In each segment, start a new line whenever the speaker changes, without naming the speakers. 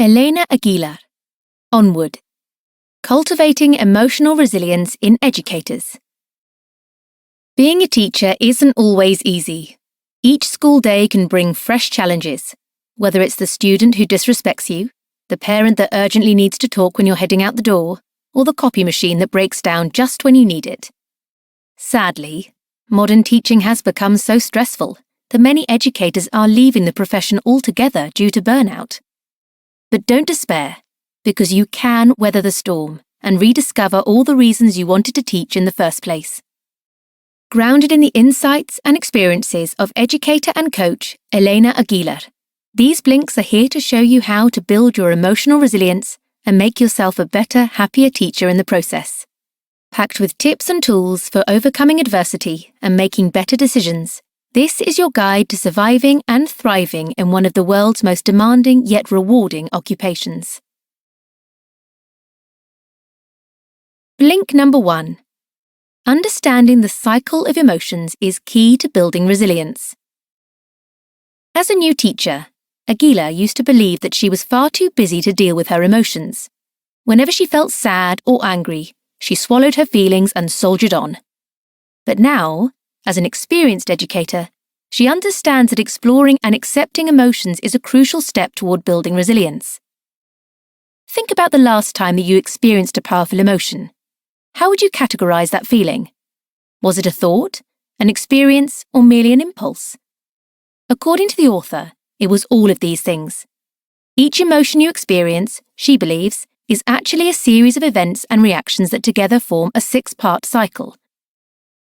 Elena Aguilar. Onward. Cultivating Emotional Resilience in Educators. Being a teacher isn't always easy. Each school day can bring fresh challenges, whether it's the student who disrespects you, the parent that urgently needs to talk when you're heading out the door, or the copy machine that breaks down just when you need it. Sadly, modern teaching has become so stressful that many educators are leaving the profession altogether due to burnout. But don't despair, because you can weather the storm and rediscover all the reasons you wanted to teach in the first place. Grounded in the insights and experiences of educator and coach Elena Aguilar, these blinks are here to show you how to build your emotional resilience and make yourself a better, happier teacher in the process. Packed with tips and tools for overcoming adversity and making better decisions, this is your guide to surviving and thriving in one of the world's most demanding yet rewarding occupations. Blink number 1. Understanding the cycle of emotions is key to building resilience. As a new teacher, Aguilar used to believe that she was far too busy to deal with her emotions. Whenever she felt sad or angry, she swallowed her feelings and soldiered on. But now, as an experienced educator, she understands that exploring and accepting emotions is a crucial step toward building resilience. Think about the last time that you experienced a powerful emotion. How would you categorize that feeling? Was it a thought, an experience, or merely an impulse? According to the author, it was all of these things. Each emotion you experience, she believes, is actually a series of events and reactions that together form a 6-part cycle.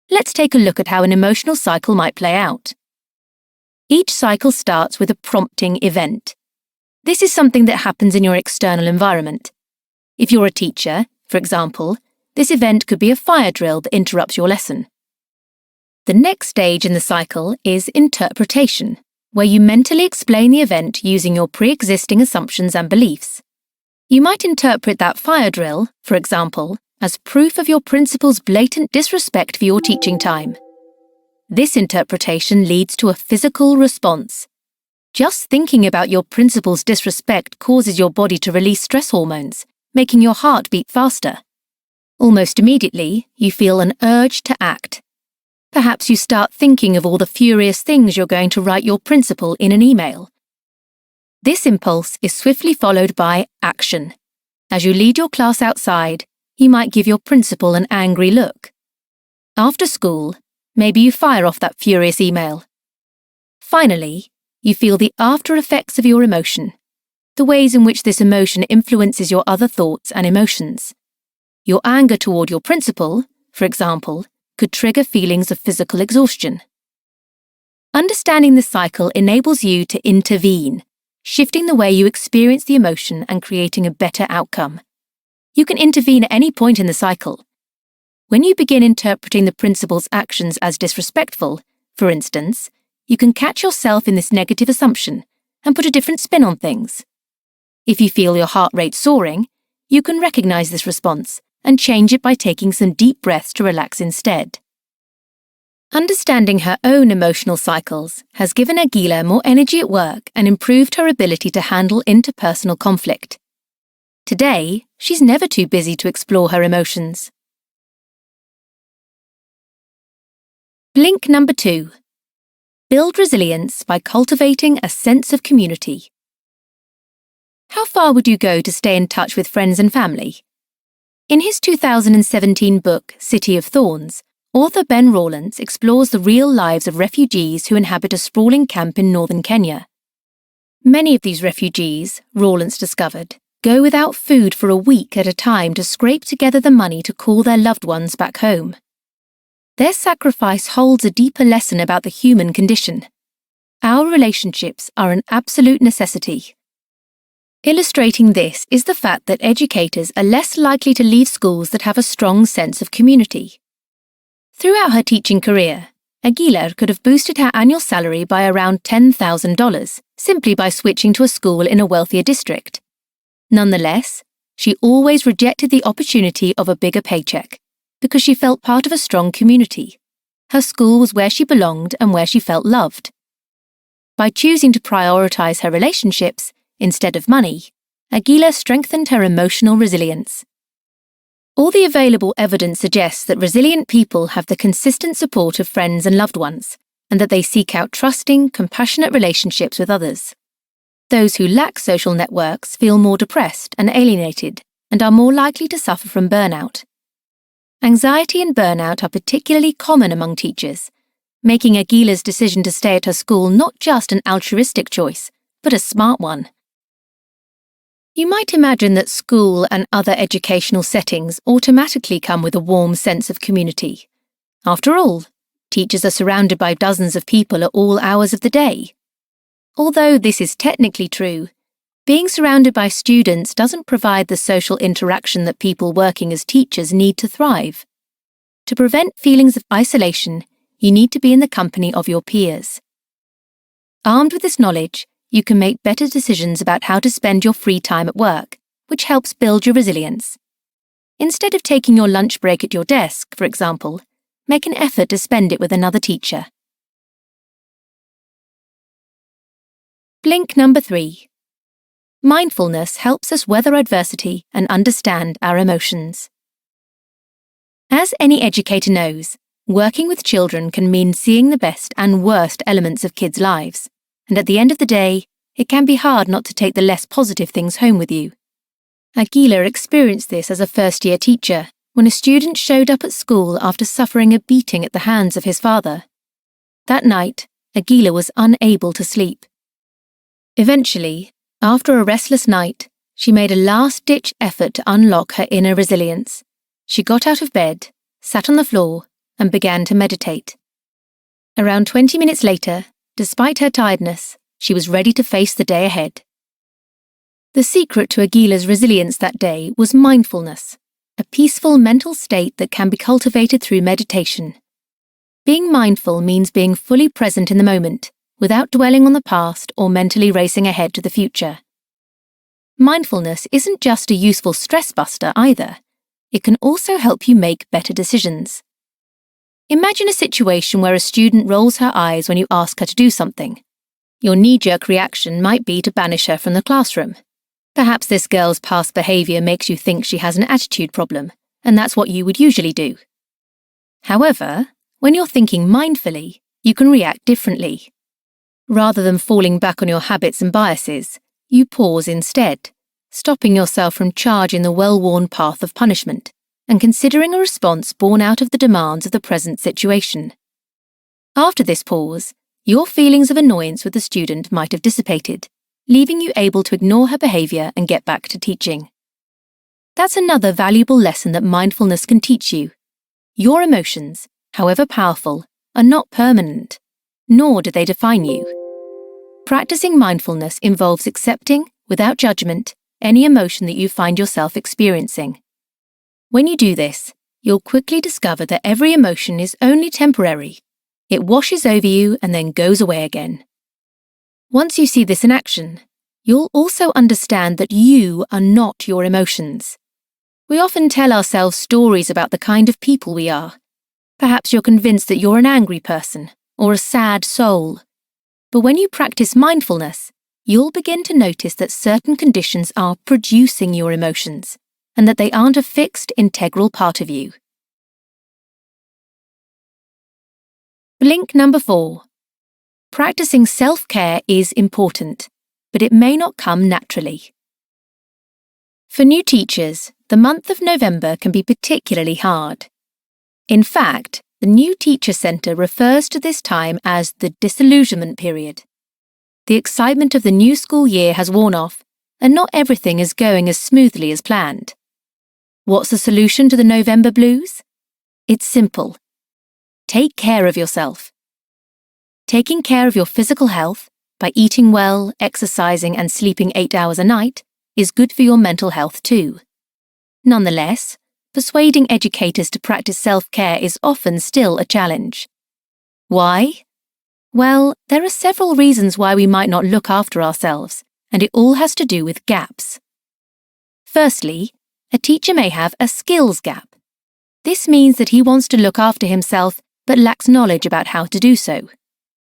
Let's take a look at how an emotional cycle might play out. Each cycle starts with a prompting event. This is something that happens in your external environment. If you're a teacher, for example, this event could be a fire drill that interrupts your lesson. The next stage in the cycle is interpretation, where you mentally explain the event using your pre-existing assumptions and beliefs. You might interpret that fire drill, for example, as proof of your principal's blatant disrespect for your teaching time. This interpretation leads to a physical response. Just thinking about your principal's disrespect causes your body to release stress hormones, making your heart beat faster. Almost immediately, you feel an urge to act. Perhaps you start thinking of all the furious things you're going to write your principal in an email. This impulse is swiftly followed by action. As you lead your class outside, you might give your principal an angry look. After school, maybe you fire off that furious email. Finally, you feel the after effects of your emotion, the ways in which this emotion influences your other thoughts and emotions. Your anger toward your principal, for example, could trigger feelings of physical exhaustion. Understanding this cycle enables you to intervene, shifting the way you experience the emotion and creating a better outcome. You can intervene at any point in the cycle. When you begin interpreting the principal's actions as disrespectful, for instance, you can catch yourself in this negative assumption and put a different spin on things. If you feel your heart rate soaring, you can recognize this response and change it by taking some deep breaths to relax instead. Understanding her own emotional cycles has given Aguilar more energy at work and improved her ability to handle interpersonal conflict. Today, she's never too busy to explore her emotions. Blink number 2. Build resilience by cultivating a sense of community. How far would you go to stay in touch with friends and family? In his 2017 book, City of Thorns, author Ben Rawlins explores the real lives of refugees who inhabit a sprawling camp in northern Kenya. Many of these refugees, Rawlins discovered, go without food for a week at a time to scrape together the money to call their loved ones back home. Their sacrifice holds a deeper lesson about the human condition. Our relationships are an absolute necessity. Illustrating this is the fact that educators are less likely to leave schools that have a strong sense of community. Throughout her teaching career, Aguilar could have boosted her annual salary by around $10,000 simply by switching to a school in a wealthier district. Nonetheless, she always rejected the opportunity of a bigger paycheck because she felt part of a strong community. Her school was where she belonged and where she felt loved. By choosing to prioritize her relationships instead of money, Aguilar strengthened her emotional resilience. All the available evidence suggests that resilient people have the consistent support of friends and loved ones, and that they seek out trusting, compassionate relationships with others. Those who lack social networks feel more depressed and alienated, and are more likely to suffer from burnout. Anxiety and burnout are particularly common among teachers, making Aguilar's decision to stay at her school not just an altruistic choice, but a smart one. You might imagine that school and other educational settings automatically come with a warm sense of community. After all, teachers are surrounded by dozens of people at all hours of the day. Although this is technically true, being surrounded by students doesn't provide the social interaction that people working as teachers need to thrive. To prevent feelings of isolation, you need to be in the company of your peers. Armed with this knowledge, you can make better decisions about how to spend your free time at work, which helps build your resilience. Instead of taking your lunch break at your desk, for example, make an effort to spend it with another teacher. Blink number 3. Mindfulness helps us weather adversity and understand our emotions. As any educator knows, working with children can mean seeing the best and worst elements of kids' lives. And at the end of the day, it can be hard not to take the less positive things home with you. Aguilar experienced this as a first-year teacher when a student showed up at school after suffering a beating at the hands of his father. That night, Aguilar was unable to sleep. Eventually, after a restless night, she made a last-ditch effort to unlock her inner resilience. She got out of bed, sat on the floor, and began to meditate. Around 20 minutes later, despite her tiredness, she was ready to face the day ahead. The secret to Aguilar's resilience that day was mindfulness, a peaceful mental state that can be cultivated through meditation. Being mindful means being fully present in the moment, without dwelling on the past or mentally racing ahead to the future. Mindfulness isn't just a useful stress buster either. It can also help you make better decisions. Imagine a situation where a student rolls her eyes when you ask her to do something. Your knee-jerk reaction might be to banish her from the classroom. Perhaps this girl's past behaviour makes you think she has an attitude problem, and that's what you would usually do. However, when you're thinking mindfully, you can react differently. Rather than falling back on your habits and biases, you pause instead, stopping yourself from charging the well-worn path of punishment, and considering a response born out of the demands of the present situation. After this pause, your feelings of annoyance with the student might have dissipated, leaving you able to ignore her behaviour and get back to teaching. That's another valuable lesson that mindfulness can teach you. Your emotions, however powerful, are not permanent, nor do they define you. Practicing mindfulness involves accepting, without judgment, any emotion that you find yourself experiencing. When you do this, you'll quickly discover that every emotion is only temporary. It washes over you and then goes away again. Once you see this in action, you'll also understand that you are not your emotions. We often tell ourselves stories about the kind of people we are. Perhaps you're convinced that you're an angry person or a sad soul. But when you practice mindfulness, you'll begin to notice that certain conditions are producing your emotions, and that they aren't a fixed, integral part of you. Blink number 4. Practicing self-care is important, but it may not come naturally. For new teachers, the month of November can be particularly hard. In fact, the New Teacher Centre refers to this time as the disillusionment period. The excitement of the new school year has worn off, and not everything is going as smoothly as planned. What's the solution to the November blues? It's simple. Take care of yourself. Taking care of your physical health, by eating well, exercising and sleeping 8 hours a night, is good for your mental health too. Nonetheless, persuading educators to practice self-care is often still a challenge. Why? Well, there are several reasons why we might not look after ourselves, and it all has to do with gaps. Firstly, a teacher may have a skills gap. This means that he wants to look after himself but lacks knowledge about how to do so.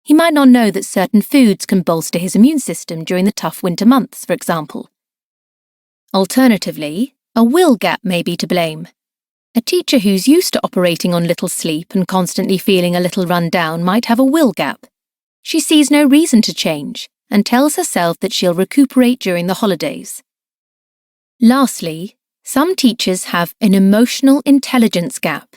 He might not know that certain foods can bolster his immune system during the tough winter months, for example. Alternatively, a will gap may be to blame. A teacher who's used to operating on little sleep and constantly feeling a little run down might have a will gap. She sees no reason to change and tells herself that she'll recuperate during the holidays. Lastly, some teachers have an emotional intelligence gap.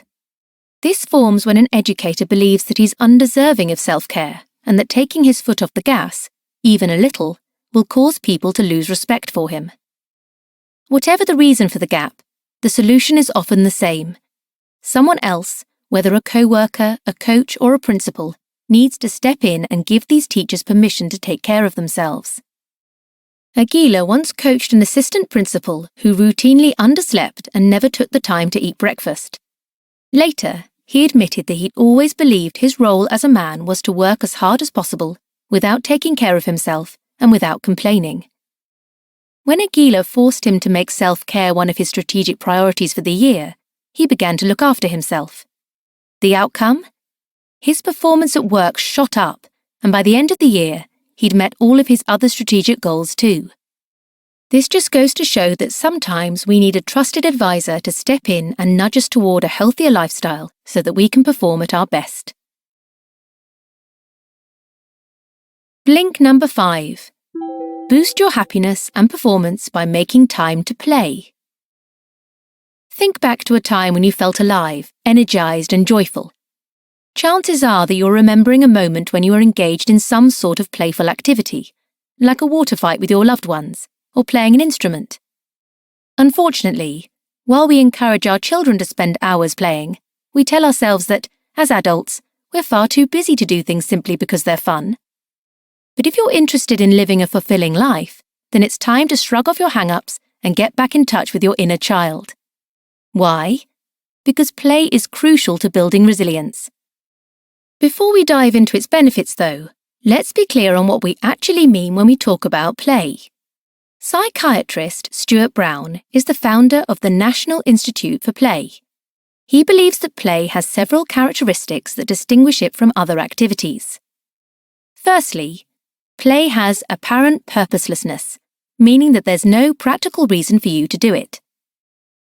This forms when an educator believes that he's undeserving of self-care and that taking his foot off the gas, even a little, will cause people to lose respect for him. Whatever the reason for the gap, the solution is often the same. Someone else, whether a co-worker, a coach, or a principal, needs to step in and give these teachers permission to take care of themselves. Aguilar once coached an assistant principal who routinely underslept and never took the time to eat breakfast. Later, he admitted that he'd always believed his role as a man was to work as hard as possible, without taking care of himself and without complaining. When Aguilar forced him to make self-care one of his strategic priorities for the year, he began to look after himself. The outcome? His performance at work shot up, and by the end of the year, he'd met all of his other strategic goals too. This just goes to show that sometimes we need a trusted advisor to step in and nudge us toward a healthier lifestyle so that we can perform at our best. Blink number 5. Boost your happiness and performance by making time to play. Think back to a time when you felt alive, energized, and joyful. Chances are that you're remembering a moment when you were engaged in some sort of playful activity, like a water fight with your loved ones, or playing an instrument. Unfortunately, while we encourage our children to spend hours playing, we tell ourselves that, as adults, we're far too busy to do things simply because they're fun. But if you're interested in living a fulfilling life, then it's time to shrug off your hang-ups and get back in touch with your inner child. Why? Because play is crucial to building resilience. Before we dive into its benefits, though, let's be clear on what we actually mean when we talk about play. Psychiatrist Stuart Brown is the founder of the National Institute for Play. He believes that play has several characteristics that distinguish it from other activities. Firstly, play has apparent purposelessness, meaning that there's no practical reason for you to do it.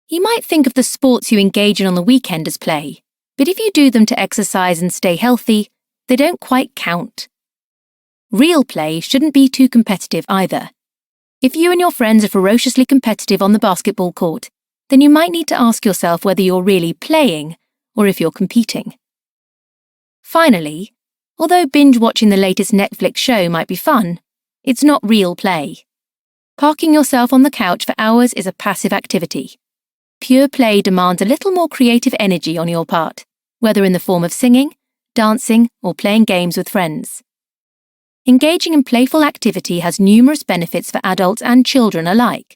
You might think of the sports you engage in on the weekend as play, but if you do them to exercise and stay healthy, they don't quite count. Real play shouldn't be too competitive either. If you and your friends are ferociously competitive on the basketball court, then you might need to ask yourself whether you're really playing or if you're competing. Finally, although binge-watching the latest Netflix show might be fun, it's not real play. Parking yourself on the couch for hours is a passive activity. Pure play demands a little more creative energy on your part, whether in the form of singing, dancing, or playing games with friends. Engaging in playful activity has numerous benefits for adults and children alike.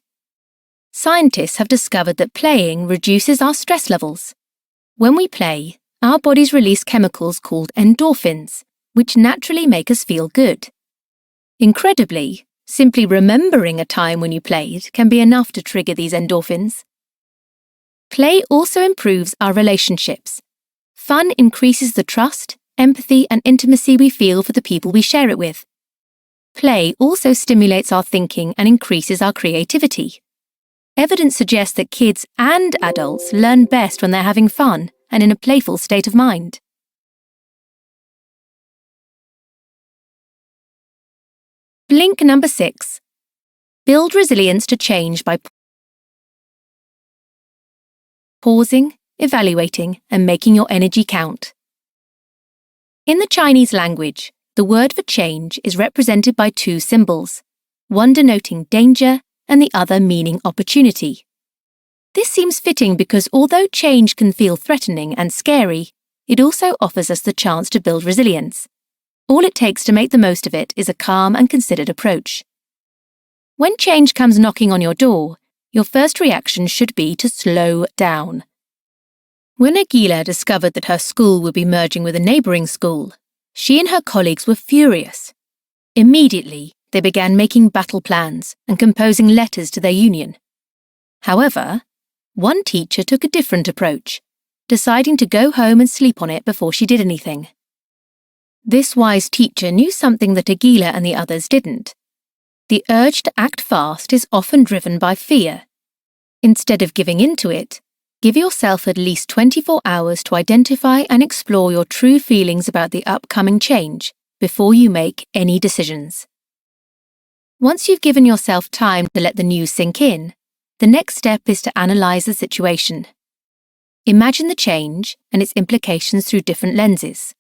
Scientists have discovered that playing reduces our stress levels. When we play, our bodies release chemicals called endorphins, which naturally make us feel good. Incredibly, simply remembering a time when you played can be enough to trigger these endorphins. Play also improves our relationships. Fun increases the trust, empathy, and intimacy we feel for the people we share it with. Play also stimulates our thinking and increases our creativity. Evidence suggests that kids and adults learn best when they're having fun and in a playful state of mind. Blink number 6. Build resilience to change by pausing, evaluating, and making your energy count. In the Chinese language, the word for change is represented by 2 symbols, one denoting danger and the other meaning opportunity. This seems fitting because although change can feel threatening and scary, it also offers us the chance to build resilience. All it takes to make the most of it is a calm and considered approach. When change comes knocking on your door, your first reaction should be to slow down. When Aguilar discovered that her school would be merging with a neighbouring school, she and her colleagues were furious. Immediately, they began making battle plans and composing letters to their union. However, one teacher took a different approach, deciding to go home and sleep on it before she did anything. This wise teacher knew something that Aguilar and the others didn't. The urge to act fast is often driven by fear. Instead of giving in to it, give yourself at least 24 hours to identify and explore your true feelings about the upcoming change before you make any decisions. Once you've given yourself time to let the news sink in, the next step is to analyze the situation. Imagine the change and its implications through different lenses.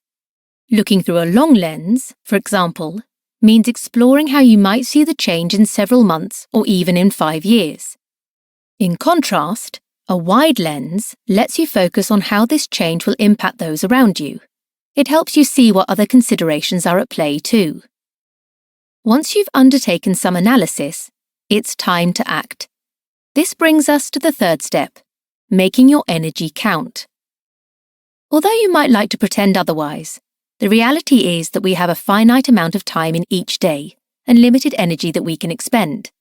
Looking through a long lens, for example, means exploring how you might see the change in several months or even in 5 years. In contrast, a wide lens lets you focus on how this change will impact those around you. It helps you see what other considerations are at play too. Once you've undertaken some analysis, it's time to act. This brings us to the third step, making your energy count. Although you might like to pretend otherwise, the reality is that we have a finite amount of time in each day and limited energy that we can expend.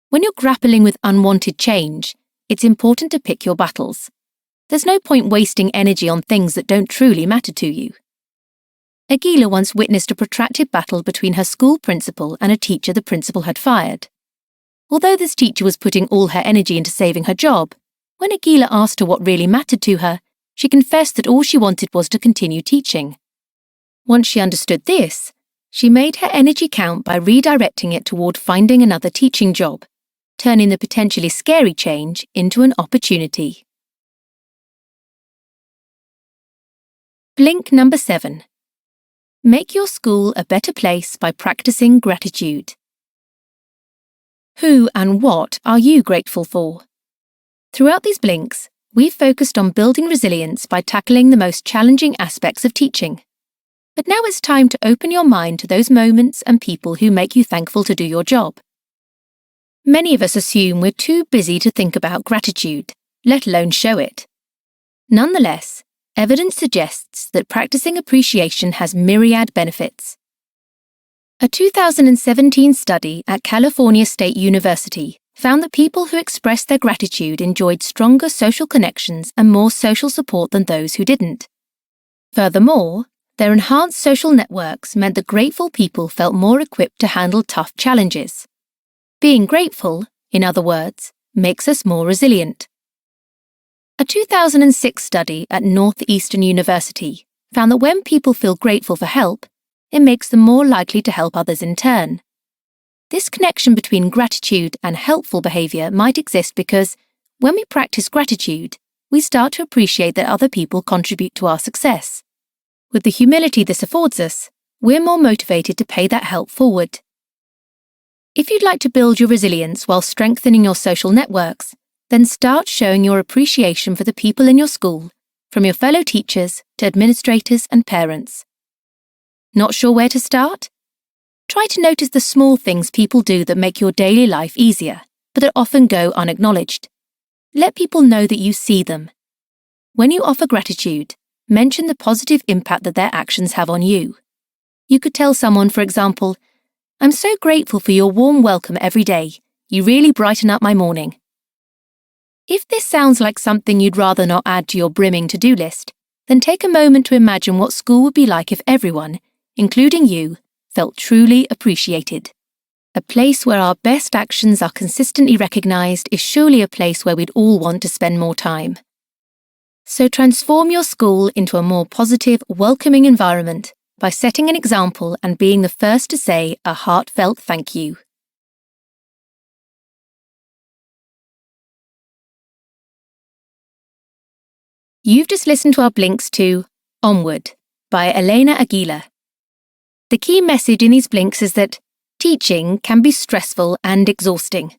When you're grappling with unwanted change, it's important to pick your battles. There's no point wasting energy on things that don't truly matter to you. Aguilar once witnessed a protracted battle between her school principal and a teacher the principal had fired. Although this teacher was putting all her energy into saving her job, when Aguilar asked her what really mattered to her, she confessed that all she wanted was to continue teaching. Once she understood this, she made her energy count by redirecting it toward finding another teaching job, turning the potentially scary change into an opportunity. Blink number 7. Make your school a better place by practicing gratitude. Who and what are you grateful for? Throughout these blinks, we've focused on building resilience by tackling the most challenging aspects of teaching. But now it's time to open your mind to those moments and people who make you thankful to do your job. Many of us assume we're too busy to think about gratitude, let alone show it. Nonetheless, evidence suggests that practicing appreciation has myriad benefits. A 2017 study at California State University found that people who expressed their gratitude enjoyed stronger social connections and more social support than those who didn't. Furthermore, their enhanced social networks meant that grateful people felt more equipped to handle tough challenges. Being grateful, in other words, makes us more resilient. A 2006 study at Northeastern University found that when people feel grateful for help, it makes them more likely to help others in turn. This connection between gratitude and helpful behaviour might exist because, when we practice gratitude, we start to appreciate that other people contribute to our success. With the humility this affords us, we're more motivated to pay that help forward. If you'd like to build your resilience while strengthening your social networks, then start showing your appreciation for the people in your school, from your fellow teachers to administrators and parents. Not sure where to start? Try to notice the small things people do that make your daily life easier, but that often go unacknowledged. Let people know that you see them. When you offer gratitude, mention the positive impact that their actions have on you. You could tell someone, for example, "I'm so grateful for your warm welcome every day. You really brighten up my morning." If this sounds like something you'd rather not add to your brimming to-do list, then take a moment to imagine what school would be like if everyone, including you, felt truly appreciated. A place where our best actions are consistently recognised is surely a place where we'd all want to spend more time. So transform your school into a more positive, welcoming environment by setting an example and being the first to say a heartfelt thank you. You've just listened to our blinks to Onward by Elena Aguilar. The key message in these blinks is that teaching can be stressful and exhausting.